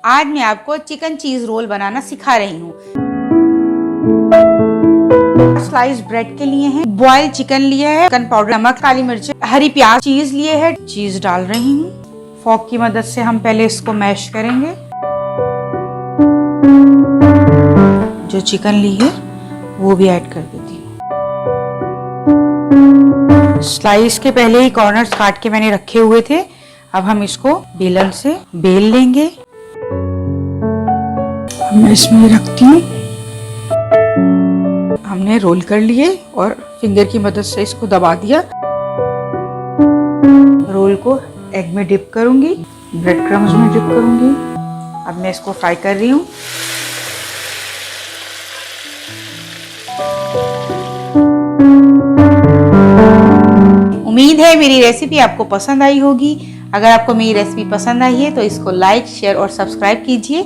आज मैं आपको चिकन चीज रोल बनाना सिखा रही हूँ। स्लाइस ब्रेड के लिए है, बॉइल्ड चिकन लिया है, चिकन पाउडर, नमक, काली मिर्च, हरी प्याज, चीज लिए है, चीज डाल रही हूँ। फॉर्क की मदद से हम पहले इसको मैश करेंगे। जो चिकन ली है वो भी ऐड कर देती हूँ। स्लाइस के पहले ही कॉर्नर्स काट के मैंने रखे हुए थे। अब हम इसको बेलन से बेल लेंगे। मैं इसमें रखती हूँ। हमने रोल कर लिए और फिंगर की मदद से इसको दबा दिया। रोल को एग में डिप करूंगी, ब्रेड क्रम्स में डिप करूंगी। अब मैं इसको फ्राई कर रही हूँ। उम्मीद है मेरी रेसिपी आपको पसंद आई होगी। अगर आपको मेरी रेसिपी पसंद आई है तो इसको लाइक, शेयर और सब्सक्राइब कीजिए।